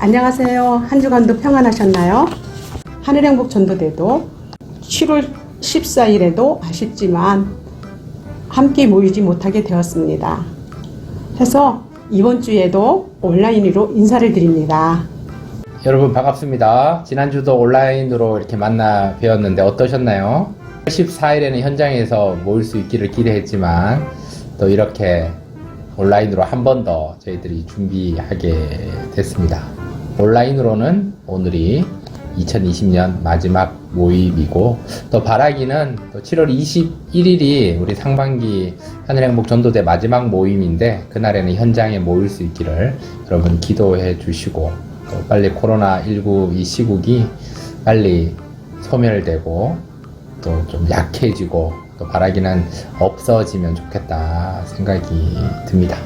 안녕하세요. 한 주간도 평안하셨나요? 하늘행복 전도대도 7월 14일에도 아쉽지만 함께 모이지 못하게 되었습니다. 해서 이번 주에도 온라인으로 인사를 드립니다. 여러분 반갑습니다. 지난주도 온라인으로 이렇게 만나 뵈었는데 어떠셨나요? 14일에는 현장에서 모일 수 있기를 기대했지만 또 이렇게 온라인으로 한 번 더 저희들이 준비하게 됐습니다. 온라인으로는 오늘이 2020년 마지막 모임이고 또 바라기는 또 7월 21일이 우리 상반기 하늘행복 전도대 마지막 모임인데 그날에는 현장에 모일 수 있기를 여러분 기도해 주시고 또 빨리 코로나19 이 시국이 빨리 소멸되고 또 좀 약해지고 또 바라기는 없어지면 좋겠다 생각이 듭니다.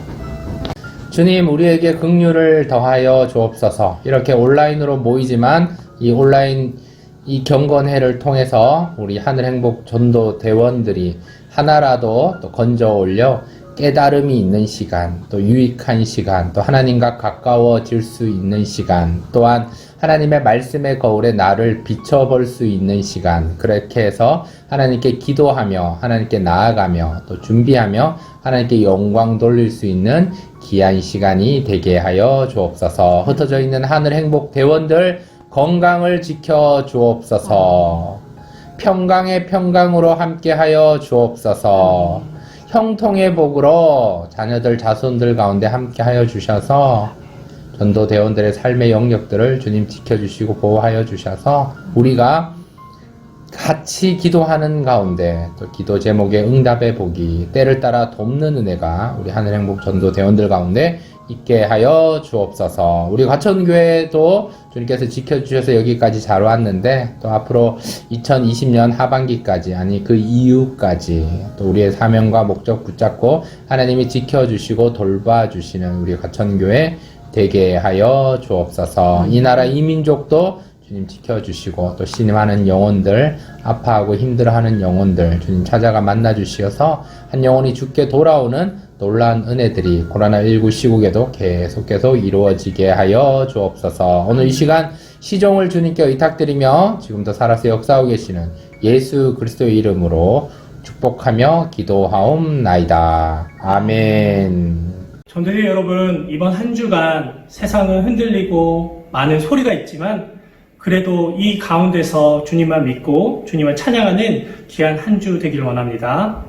주님, 우리에게 긍휼을 더하여 주옵소서. 이렇게 온라인으로 모이지만 이 온라인 이 경건회를 통해서 우리 하늘행복 전도 대원들이 하나라도 또 건져 올려 깨달음이 있는 시간, 또 유익한 시간, 또 하나님과 가까워질 수 있는 시간, 또한 하나님의 말씀의 거울에 나를 비춰볼 수 있는 시간, 그렇게 해서 하나님께 기도하며 하나님께 나아가며 또 준비하며 하나님께 영광 돌릴 수 있는 귀한 시간이 되게 하여 주옵소서. 흩어져 있는 하늘행복 대원들 건강을 지켜 주옵소서. 평강의 평강으로 함께하여 주옵소서. 형통의 복으로 자녀들 자손들 가운데 함께하여 주셔서 전도대원들의 삶의 영역들을 주님 지켜주시고 보호하여 주셔서 우리가 같이 기도하는 가운데 또 기도 제목의 응답의 복이 때를 따라 돕는 은혜가 우리 하늘행복 전도대원들 가운데 있게 하여 주옵소서. 우리 과천교회도 주님께서 지켜주셔서 여기까지 잘 왔는데 또 앞으로 2020년 하반기까지 아니 그 이후까지 또 우리의 사명과 목적 붙잡고 하나님이 지켜주시고 돌봐주시는 우리 과천교회 되게 하여 주옵소서. 이 나라 이 민족도 주님 지켜주시고 또 신임하는 영혼들, 아파하고 힘들어하는 영혼들 주님 찾아가 만나주시어서 한 영혼이 주께 돌아오는 놀라운 은혜들이 코로나19 시국에도 계속 이루어지게 하여 주옵소서. 오늘 이 시간 시종을 주님께 의탁드리며 지금도 살아서 역사하고 계시는 예수 그리스도의 이름으로 축복하며 기도하옵나이다. 아멘. 전도회 여러분, 이번 한 주간 세상은 흔들리고 많은 소리가 있지만 그래도 이 가운데서 주님만 믿고 주님을 찬양하는 귀한 한 주 되길 원합니다.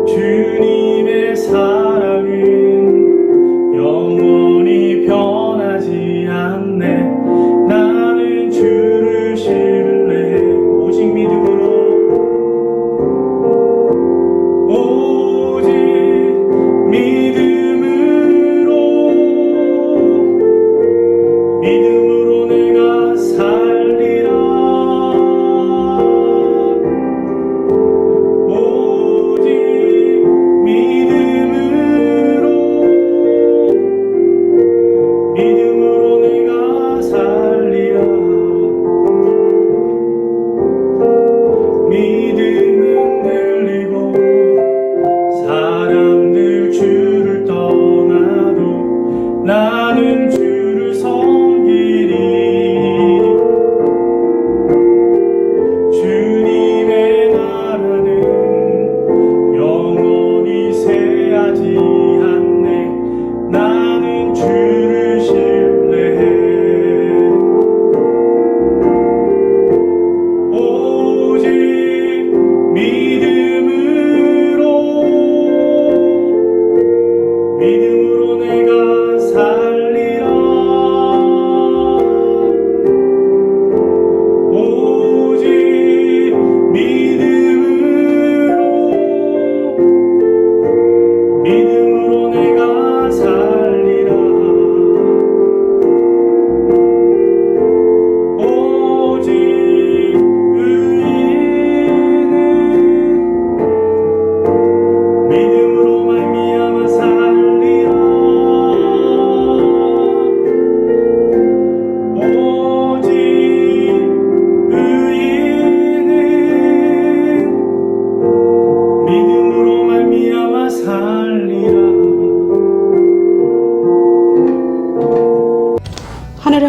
주님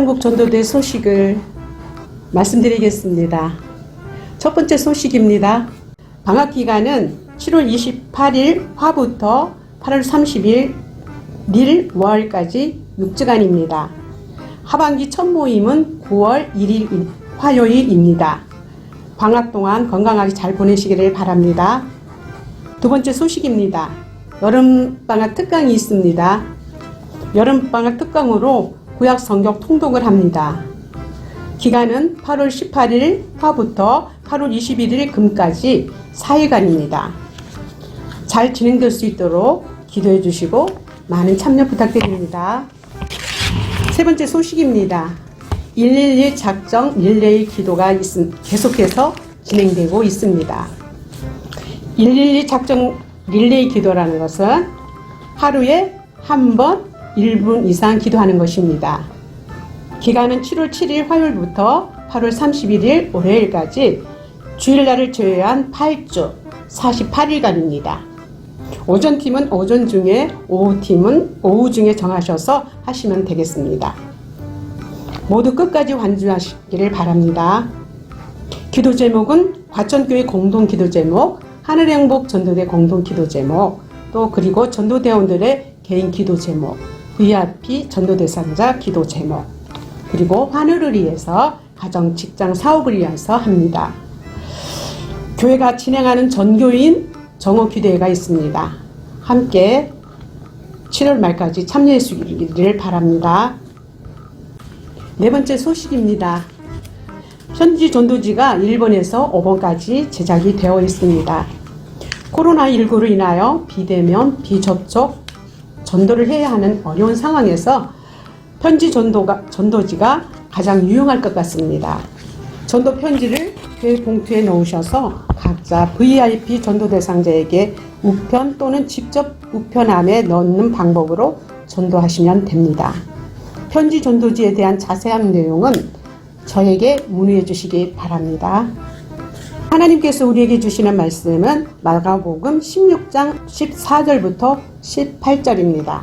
하늘행복 전도대 소식을 말씀드리겠습니다. 첫 번째 소식입니다. 방학 기간은 7월 28일 화부터 8월 30일 월까지 6주간입니다. 하반기 첫 모임은 9월 1일 화요일입니다. 방학 동안 건강하게 잘 보내시기를 바랍니다. 두 번째 소식입니다. 여름방학 특강이 있습니다. 여름방학 특강으로 구약 성경 통독을 합니다. 기간은 8월 18일 화부터 8월 21일 금까지 4일간입니다. 잘 진행될 수 있도록 기도해 주시고 많은 참여 부탁드립니다. 세 번째 소식입니다. 111 작정 릴레이 기도가 계속해서 진행되고 있습니다. 111 작정 릴레이 기도라는 것은 하루에 한 번 1분 이상 기도하는 것입니다. 기간은 7월 7일 화요일부터 8월 31일 월요일까지 주일날을 제외한 8주 48일간입니다. 오전팀은 오전 중에, 오후팀은 오후 중에 정하셔서 하시면 되겠습니다. 모두 끝까지 완주하시기를 바랍니다. 기도 제목은 과천교회 공동 기도 제목, 하늘행복 전도대 공동 기도 제목, 또 그리고 전도대원들의 개인 기도 제목, VIP 전도 대상자 기도 제목, 그리고 환우를 위해서 가정, 직장, 사업을 위해서 합니다. 교회가 진행하는 전교인 정오 기도회가 있습니다. 함께 7월 말까지 참여해 주시기를 바랍니다. 네 번째 소식입니다. 편지 전도지가 1번에서 5번까지 제작이 되어 있습니다. 코로나19로 인하여 비대면, 비접촉 전도를 해야 하는 어려운 상황에서 편지 전도지가 가장 유용할 것 같습니다. 전도 편지를 교회 봉투에 넣으셔서 각자 VIP 전도 대상자에게 우편 또는 직접 우편함에 넣는 방법으로 전도하시면 됩니다. 편지 전도지에 대한 자세한 내용은 저에게 문의해 주시기 바랍니다. 하나님께서 우리에게 주시는 말씀은 마가복음 16장 14절부터 18절입니다.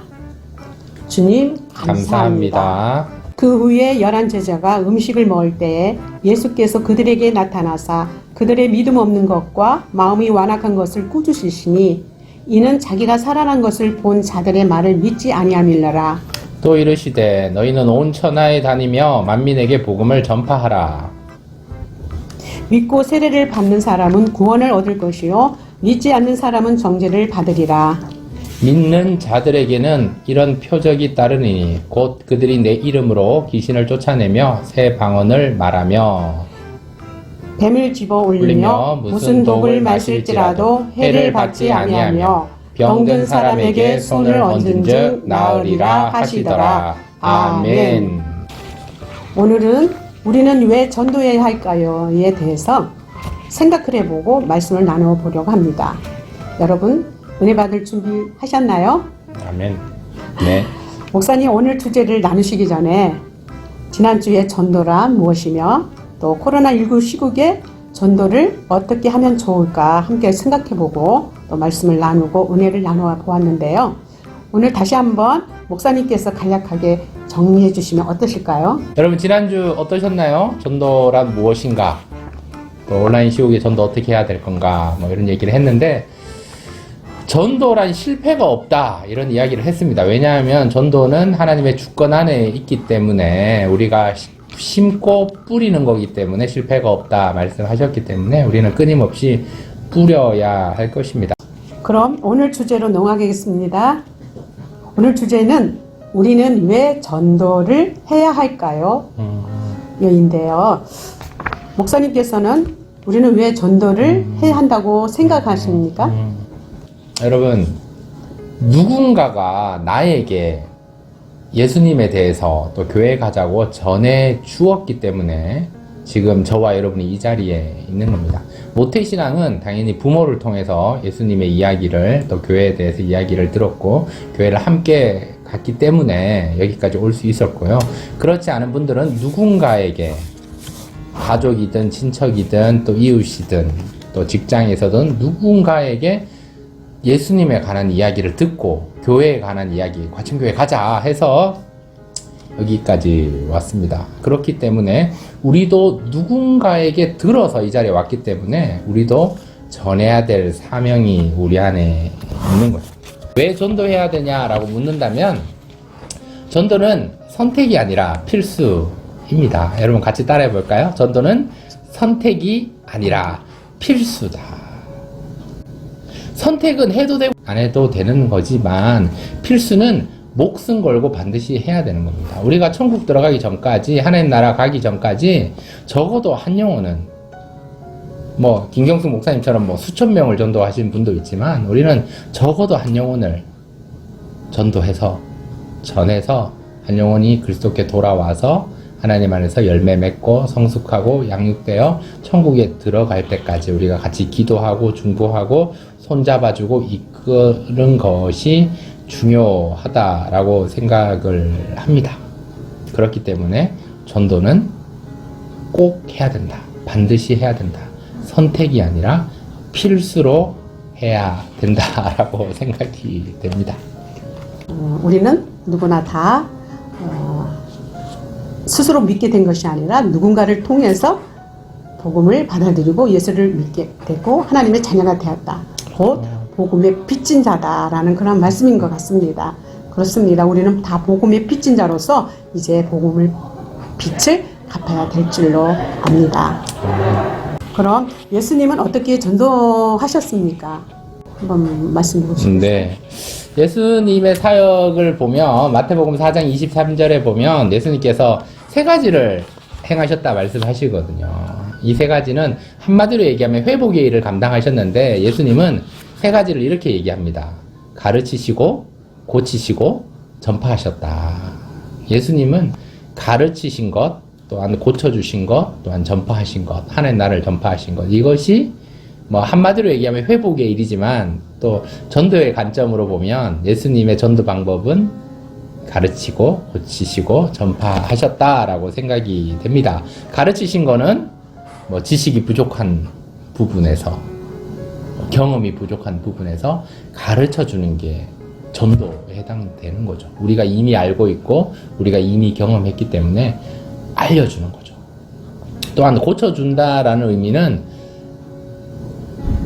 주님 감사합니다. 그 후에 11 제자가 음식을 먹을 때에 예수께서 그들에게 나타나사 그들의 믿음 없는 것과 마음이 완악한 것을 꾸짖으시니 이는 자기가 살아난 것을 본 자들의 말을 믿지 아니함이러라. 또 이르시되 너희는 온 천하에 다니며 만민에게 복음을 전파하라. 믿고 세례를 받는 사람은 구원을 얻을 것이요 믿지 않는 사람은 정죄를 받으리라. 믿는 자들에게는 이런 표적이 따르니 곧 그들이 내 이름으로 귀신을 쫓아내며 새 방언을 말하며 뱀을 집어 올리며 무슨 독을 마실지라도 해를 받지 아니하며 병든 사람에게 손을 얹은즉 나으리라 하시더라. 아멘. 오늘은 우리는 왜 전도해야 할까요?에 대해서 생각을 해보고 말씀을 나눠보려고 합니다. 여러분 은혜 받을 준비하셨나요? 아멘. 네. 목사님 오늘 주제를 나누시기 전에 지난주에 전도란 무엇이며 또 코로나19 시국에 전도를 어떻게 하면 좋을까 함께 생각해보고 또 말씀을 나누고 은혜를 나누어 보았는데요. 오늘 다시 한번 목사님께서 간략하게 정리해 주시면 어떠실까요? 여러분 지난주 어떠셨나요? 전도란 무엇인가? 또 온라인 시국에 전도 어떻게 해야 될 건가? 뭐 이런 얘기를 했는데 전도란 실패가 없다 이런 이야기를 했습니다. 왜냐하면 전도는 하나님의 주권 안에 있기 때문에 우리가 심고 뿌리는 거기 때문에 실패가 없다 말씀하셨기 때문에 우리는 끊임없이 뿌려야 할 것입니다. 그럼 오늘 주제로 넘어가겠습니다. 오늘 주제는 우리는 왜 전도를 해야 할까요? 인데요. 목사님께서는 우리는 왜 전도를 해야 한다고 생각하십니까? 여러분 누군가가 나에게 예수님에 대해서 또 교회 가자고 전해 주었기 때문에 지금 저와 여러분이 이 자리에 있는 겁니다. 모태신앙은 당연히 부모를 통해서 예수님의 이야기를 또 교회에 대해서 이야기를 들었고 교회를 함께 갔기 때문에 여기까지 올 수 있었고요. 그렇지 않은 분들은 누군가에게 가족이든 친척이든 또 이웃이든 또 직장에서든 누군가에게 예수님에 관한 이야기를 듣고 교회에 관한 이야기, 과천교회 가자 해서 여기까지 왔습니다. 그렇기 때문에 우리도 누군가에게 들어서 이 자리에 왔기 때문에 우리도 전해야 될 사명이 우리 안에 있는 거죠. 왜 전도해야 되냐라고 묻는다면 전도는 선택이 아니라 필수입니다. 여러분 같이 따라해 볼까요? 전도는 선택이 아니라 필수다. 선택은 해도 되고 안 해도 되는 거지만 필수는 목숨 걸고 반드시 해야 되는 겁니다. 우리가 천국 들어가기 전까지, 하나님 나라 가기 전까지 적어도 한 영혼은 뭐 김경숙 목사님처럼 뭐 수천 명을 전도하신 분도 있지만 우리는 적어도 한 영혼을 전도해서 전해서 한 영혼이 그리스도께 돌아와서 하나님 안에서 열매 맺고 성숙하고 양육되어 천국에 들어갈 때까지 우리가 같이 기도하고 중보하고 손잡아주고 이끄는 것이 중요하다라고 생각을 합니다. 그렇기 때문에 전도는 꼭 해야 된다. 반드시 해야 된다. 선택이 아니라 필수로 해야 된다라고 생각이 됩니다. 우리는 누구나 다 스스로 믿게 된 것이 아니라 누군가를 통해서 복음을 받아들이고 예수를 믿게 되고 하나님의 자녀가 되었다. 곧 복음의 빚진 자다라는 그런 말씀인 것 같습니다. 그렇습니다. 우리는 다 복음의 빚진 자로서 이제 복음을 빚을 갚아야 될 줄로 압니다. 그럼 예수님은 어떻게 전도하셨습니까? 한번 말씀해 보시죠. 네. 예수님의 사역을 보면 마태복음 4장 23절에 보면 예수님께서 세 가지를 행하셨다 말씀하시거든요. 이 세 가지는 한마디로 얘기하면 회복의 일을 감당하셨는데 예수님은 세 가지를 이렇게 얘기합니다. 가르치시고 고치시고 전파하셨다. 예수님은 가르치신 것, 또한 고쳐주신 것, 또한 전파하신 것, 하나님 나라를 전파하신 것, 이것이 뭐 한마디로 얘기하면 회복의 일이지만 또 전도의 관점으로 보면 예수님의 전도 방법은 가르치고 고치시고 전파하셨다라고 생각이 됩니다. 가르치신 거는 뭐 지식이 부족한 부분에서 경험이 부족한 부분에서 가르쳐 주는 게 전도에 해당되는 거죠. 우리가 이미 알고 있고 우리가 이미 경험했기 때문에 알려주는 거죠. 또한 고쳐준다라는 의미는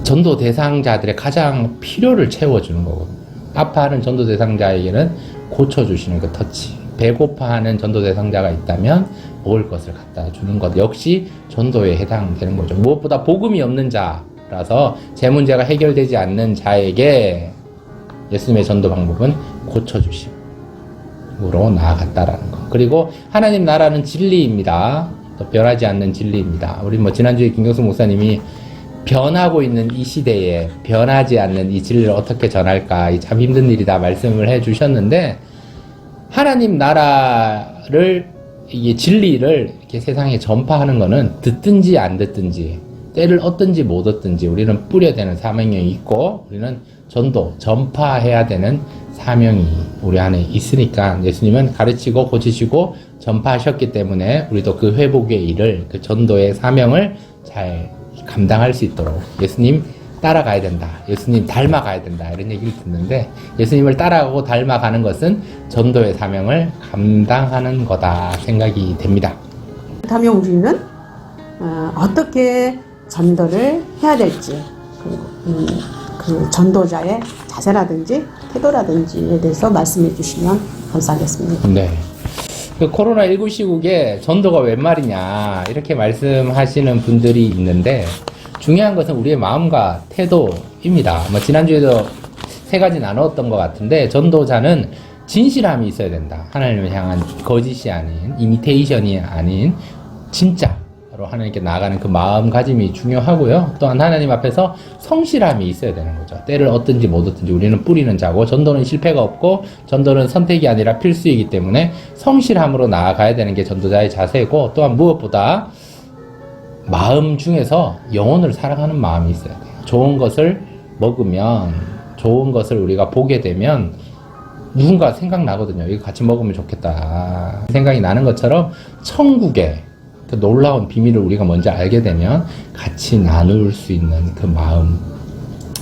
전도 대상자들의 가장 필요를 채워주는 거거든요. 아파하는 전도 대상자에게는 고쳐주시는 그 터치, 배고파하는 전도 대상자가 있다면 먹을 것을 갖다 주는 것 역시 전도에 해당되는 거죠. 무엇보다 복음이 없는 자라서 제 문제가 해결되지 않는 자에게 예수님의 전도 방법은 고쳐주심으로 나아갔다라는 것. 그리고 하나님 나라는 진리입니다. 또 변하지 않는 진리입니다. 우리 뭐 지난주에 김경숙 목사님이 변하고 있는 이 시대에 변하지 않는 이 진리를 어떻게 전할까, 이 참 힘든 일이다 말씀을 해 주셨는데, 하나님 나라를, 이게 진리를 이렇게 세상에 전파하는 거는 듣든지 안 듣든지, 때를 얻든지 못 얻든지 우리는 뿌려대는 사명이 있고, 우리는 전도, 전파해야 되는 사명이 우리 안에 있으니까 예수님은 가르치고 고치시고 전파하셨기 때문에 우리도 그 회복의 일을, 그 전도의 사명을 잘 감당할 수 있도록 예수님 따라가야 된다. 예수님 닮아가야 된다. 이런 얘기를 듣는데 예수님을 따라가고 닮아가는 것은 전도의 사명을 감당하는 거다 생각이 됩니다. 그렇다면 우리는 어떻게 전도를 해야 될지 그 전도자의 자세라든지 태도라든지에 대해서 말씀해 주시면 감사하겠습니다. 네. 그 코로나19 시국에 전도가 웬 말이냐 이렇게 말씀하시는 분들이 있는데 중요한 것은 우리의 마음과 태도입니다. 뭐 지난주에도 세 가지 나눴던 것 같은데 전도자는 진실함이 있어야 된다. 하나님을 향한 거짓이 아닌 이미테이션이 아닌 진짜로 하나님께 나아가는 그 마음가짐이 중요하고요. 또한 하나님 앞에서 성실함이 있어야 되는 거죠. 때를 얻든지 못 얻든지 우리는 뿌리는 자고 전도는 실패가 없고 전도는 선택이 아니라 필수이기 때문에 성실함으로 나아가야 되는 게 전도자의 자세고 또한 무엇보다 마음 중에서 영혼을 사랑하는 마음이 있어야 돼요. 좋은 것을 먹으면 좋은 것을 우리가 보게 되면 누군가 생각나거든요. 이거 같이 먹으면 좋겠다 생각이 나는 것처럼 천국의 그 놀라운 비밀을 우리가 먼저 알게 되면 같이 나눌 수 있는 그 마음,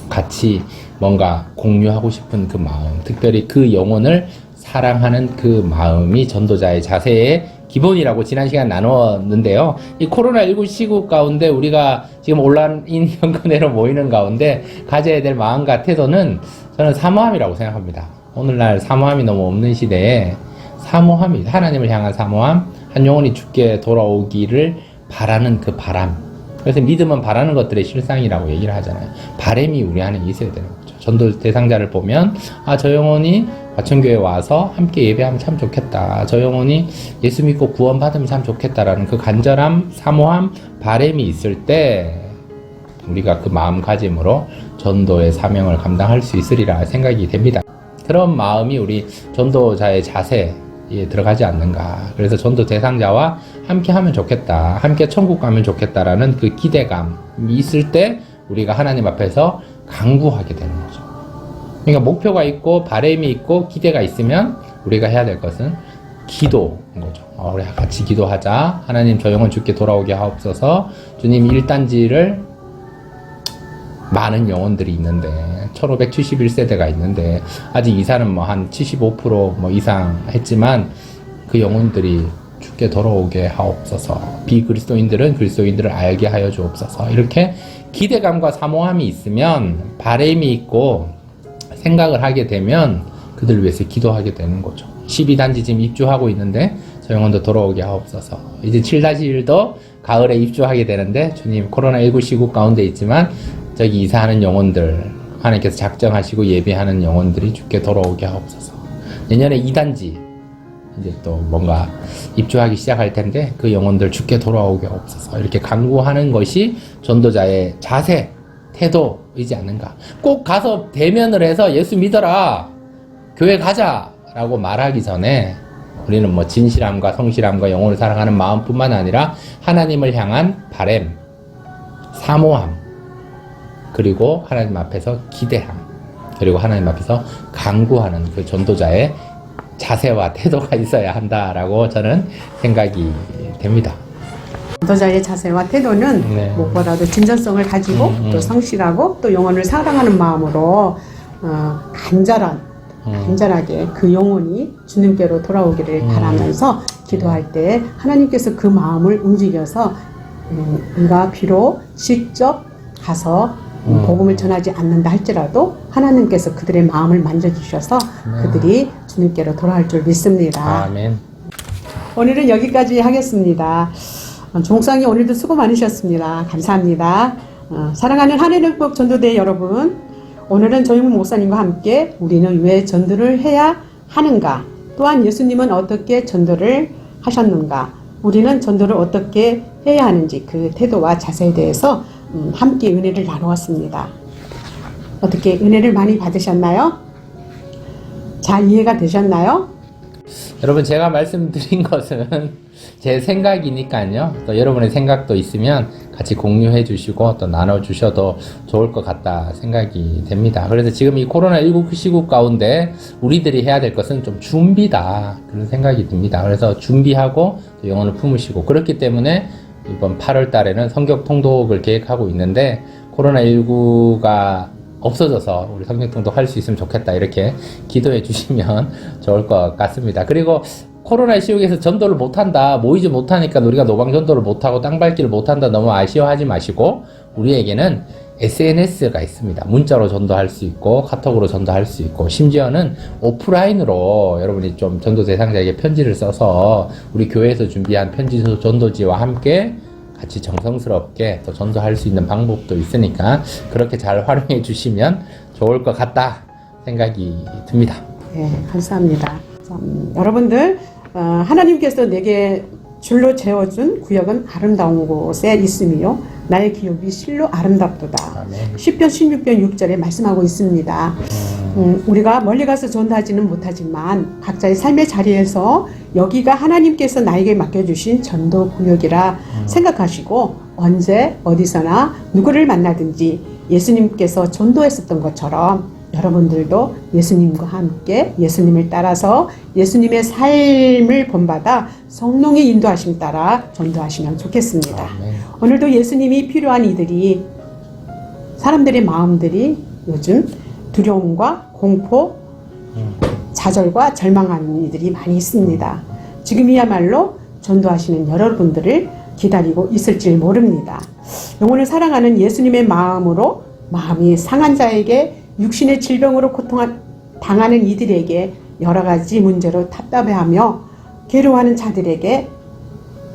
같이 뭔가 공유하고 싶은 그 마음, 특별히 그 영혼을 사랑하는 그 마음이 전도자의 자세의 기본이라고 지난 시간 나누었는데요. 이 코로나19 시국 가운데 우리가 지금 온라인 연근회로 모이는 가운데 가져야 될 마음과 태도는 저는 사모함이라고 생각합니다. 오늘날 사모함이 너무 없는 시대에 사모함이, 하나님을 향한 사모함, 한 영혼이 죽게 돌아오기를 바라는 그 바람. 그래서 믿음은 바라는 것들의 실상이라고 얘기를 하잖아요. 바람이 우리 안에 있어야 되는 거죠. 전도 대상자를 보면 저 영혼이 과천교회에 와서 함께 예배하면 참 좋겠다. 저 영혼이 예수 믿고 구원받으면 참 좋겠다라는 그 간절함, 사모함, 바람이 있을 때 우리가 그 마음가짐으로 전도의 사명을 감당할 수 있으리라 생각이 됩니다. 그런 마음이 우리 전도자의 자세에 들어가지 않는가. 그래서 전도 대상자와 함께 하면 좋겠다. 함께 천국 가면 좋겠다라는 그 기대감이 있을 때 우리가 하나님 앞에서 간구하게 되는 거죠. 그러니까 목표가 있고 바람이 있고 기대가 있으면 우리가 해야 될 것은 기도인 거죠. 우리 같이 기도하자. 하나님 저 영혼 죽게 돌아오게 하옵소서. 주님 1단지를 많은 영혼들이 있는데 1571세대가 있는데 아직 이사는 뭐 한 75% 이상 했지만 그 영혼들이 죽게 돌아오게 하옵소서. 비그리스도인들은 그리스도인들을 알게 하여 주옵소서. 이렇게 기대감과 사모함이 있으면 바람이 있고 생각을 하게 되면 그들을 위해서 기도하게 되는 거죠. 12단지 지금 입주하고 있는데 저 영혼도 돌아오게 하옵소서. 이제 7-1도 가을에 입주하게 되는데 주님 코로나19 시국 가운데 있지만 저기 이사하는 영혼들 하나님께서 작정하시고 예비하는 영혼들이 죽게 돌아오게 하옵소서. 내년에 2단지 이제 또 뭔가 입주하기 시작할 텐데 그 영혼들 죽게 돌아오게 하옵소서. 이렇게 간구하는 것이 전도자의 자세, 태도이지 않는가. 꼭 가서 대면을 해서 예수 믿어라, 교회 가자 라고 말하기 전에 우리는 뭐 진실함과 성실함과 영혼을 사랑하는 마음뿐만 아니라 하나님을 향한 바람, 사모함, 그리고 하나님 앞에서 기대함, 그리고 하나님 앞에서 간구하는 그 전도자의 자세와 태도가 있어야 한다라고 저는 생각이 됩니다. 전도자의 자세와 태도는 무엇보다도 진정성을 가지고 또 성실하고 또 영혼을 사랑하는 마음으로 간절하게 그 영혼이 주님께로 돌아오기를 바라면서 기도할 때 하나님께서 그 마음을 움직여서 우리가 비록 직접 가서 복음을 전하지 않는다 할지라도 하나님께서 그들의 마음을 만져주셔서 그들이 주님께로 돌아올 줄 믿습니다. 아멘. 오늘은 여기까지 하겠습니다. 종상이 오늘도 수고 많으셨습니다. 감사합니다. 사랑하는 하늘행복 전도대 여러분, 오늘은 조영문 목사님과 함께 우리는 왜 전도를 해야 하는가, 또한 예수님은 어떻게 전도를 하셨는가, 우리는 전도를 어떻게 해야 하는지 그 태도와 자세에 대해서 함께 은혜를 나누었습니다. 어떻게 은혜를 많이 받으셨나요? 잘 이해가 되셨나요? 여러분, 제가 말씀드린 것은 제 생각이니까요. 또 여러분의 생각도 있으면 같이 공유해 주시고 또 나눠 주셔도 좋을 것 같다 생각이 됩니다. 그래서 지금 이 코로나19 시국 가운데 우리들이 해야 될 것은 좀 준비다, 그런 생각이 듭니다. 그래서 준비하고 또 영혼을 품으시고, 그렇기 때문에 이번 8월 달에는 성경 통독을 계획하고 있는데 코로나19가 없어져서 우리 성경 통독 할 수 있으면 좋겠다, 이렇게 기도해 주시면 좋을 것 같습니다. 그리고 코로나 시국에서 전도를 못한다, 모이지 못하니까 우리가 노방 전도를 못하고 땅밟기를 못한다, 너무 아쉬워하지 마시고, 우리에게는 SNS가 있습니다. 문자로 전도할 수 있고 카톡으로 전도할 수 있고, 심지어는 오프라인으로 여러분이 좀 전도 대상자에게 편지를 써서 우리 교회에서 준비한 편지 전도지와 함께 같이 정성스럽게 또 전도할 수 있는 방법도 있으니까 그렇게 잘 활용해 주시면 좋을 것 같다 생각이 듭니다. 네, 감사합니다. 여러분들, 하나님께서 내게 줄로 재워준 구역은 아름다운 곳에 있으며 나의 기업이 실로 아름답도다. 아멘. 10편 16편 6절에 말씀하고 있습니다. 우리가 멀리 가서 전도하지는 못하지만 각자의 삶의 자리에서 여기가 하나님께서 나에게 맡겨주신 전도 구역이라 생각하시고, 언제 어디서나 누구를 만나든지 예수님께서 전도했었던 것처럼 여러분들도 예수님과 함께 예수님을 따라서 예수님의 삶을 본받아 성령의 인도하심 따라 전도하시면 좋겠습니다. 아멘. 오늘도 예수님이 필요한 이들이, 사람들의 마음들이 요즘 두려움과 공포, 좌절과 절망하는 이들이 많이 있습니다. 지금이야말로 전도하시는 여러분들을 기다리고 있을지 모릅니다. 영혼을 사랑하는 예수님의 마음으로 마음이 상한 자에게 육신의 질병으로 당하는 이들에게 여러 가지 문제로 답답해하며 괴로워하는 자들에게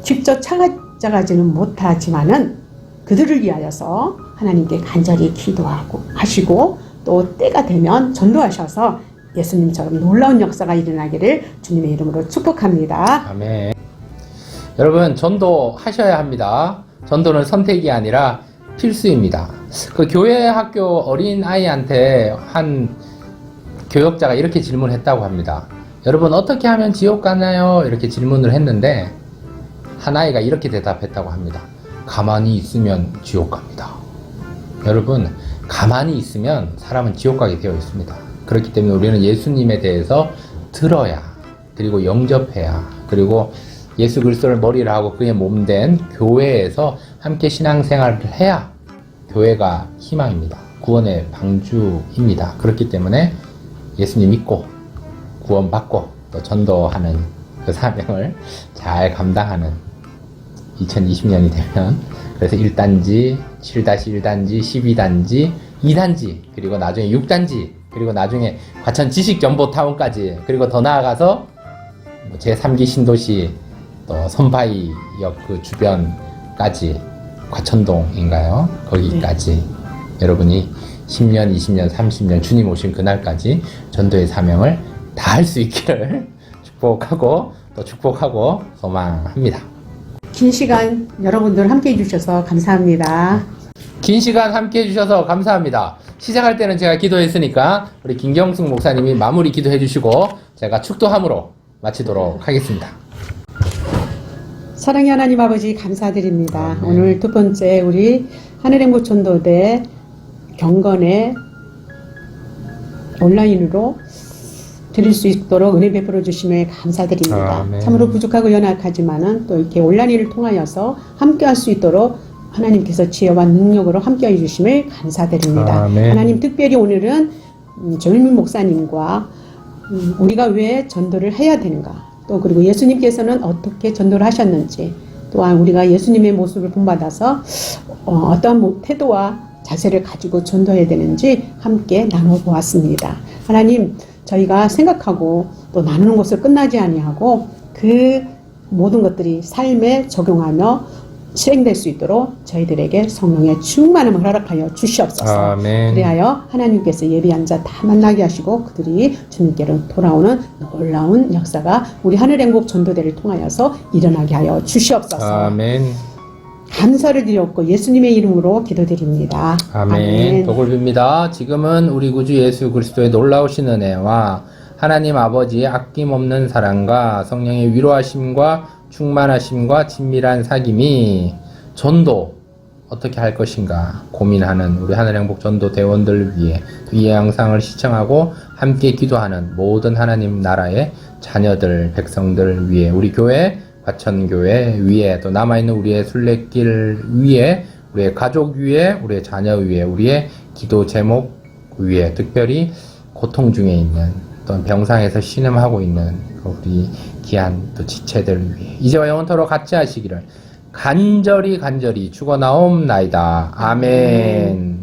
직접 찾아가지는 못하지만은 그들을 위하여서 하나님께 간절히 기도하고 하시고 또 때가 되면 전도하셔서 예수님처럼 놀라운 역사가 일어나기를 주님의 이름으로 축복합니다. 아멘. 여러분, 전도하셔야 합니다. 전도는 선택이 아니라 필수입니다. 그 교회 학교 어린 아이한테 한 교역자가 이렇게 질문했다고 합니다. 여러분, 어떻게 하면 지옥 가나요? 이렇게 질문을 했는데 한 아이가 이렇게 대답했다고 합니다. 가만히 있으면 지옥 갑니다. 여러분, 가만히 있으면 사람은 지옥 가게 되어 있습니다. 그렇기 때문에 우리는 예수님에 대해서 들어야, 그리고 영접해야, 그리고 예수 그리스도를 머리를 하고 그의 몸된 교회에서 함께 신앙생활을 해야 교회가 희망입니다. 구원의 방주입니다. 그렇기 때문에 예수님 믿고 구원받고 또 전도하는 그 사명을 잘 감당하는 2020년이 되면, 그래서 1단지, 7-1단지, 12단지, 2단지, 그리고 나중에 6단지, 그리고 나중에 과천 지식정보타운까지, 그리고 더 나아가서 제3기 신도시 또 선파이역 그 주변까지, 과천동인가요? 거기까지 여러분이 10년, 20년, 30년 주님 오신 그날까지 전도의 사명을 다 할 수 있기를 축복하고 소망합니다. 긴 시간 여러분들 함께 해주셔서 감사합니다. 긴 시간 함께 해주셔서 감사합니다. 시작할 때는 제가 기도했으니까 우리 김경숙 목사님이 마무리 기도해 주시고 제가 축도함으로 마치도록 하겠습니다. 사랑의 하나님 아버지 감사드립니다. 네. 오늘 두 번째 우리 하늘행복 전도대 경건에 온라인으로 드릴 수 있도록 은혜 베풀어 주심에 감사드립니다. 아멘. 참으로 부족하고 연약하지만은 또 이렇게 온라인을 통하여서 함께할 수 있도록 하나님께서 지혜와 능력으로 함께해 주심을 감사드립니다. 아멘. 하나님, 특별히 오늘은 조일민 목사님과 우리가 왜 전도를 해야 되는가, 또 그리고 예수님께서는 어떻게 전도를 하셨는지, 또한 우리가 예수님의 모습을 본받아서 어떠한 태도와 자세를 가지고 전도해야 되는지 함께 나눠보았습니다. 하나님, 저희가 생각하고 또 나누는 것을 끝나지 아니하고 그 모든 것들이 삶에 적용하며 실행될 수 있도록 저희들에게 성령의 충만함을 허락하여 주시옵소서. 아멘. 그리하여 하나님께서 예비한 자 다 만나게 하시고 그들이 주님께로 돌아오는 놀라운 역사가 우리 하늘행복 전도대를 통하여서 일어나게 하여 주시옵소서. 아멘. 감사를 드렸고 예수님의 이름으로 기도드립니다. 아멘. 복을 빕니다. 지금은 우리 구주 예수 그리스도의 놀라우신 은혜와 하나님 아버지의 아낌없는 사랑과 성령의 위로하심과 충만하심과 친밀한 사귐이 전도 어떻게 할 것인가 고민하는 우리 하늘행복 전도 대원들을 위해, 이 영상을 시청하고 함께 기도하는 모든 하나님 나라의 자녀들, 백성들 위해, 우리 교회, 과천교회 위에, 또 남아있는 우리의 순례길 위에, 우리의 가족 위에, 우리의 자녀 위에, 우리의 기도 제목 위에, 특별히 고통 중에 있는, 또 병상에서 신음하고 있는 우리 귀한 또 지체들 위해 이제와 영원토록 같이 하시기를 간절히 축원하옵나이다. 아멘.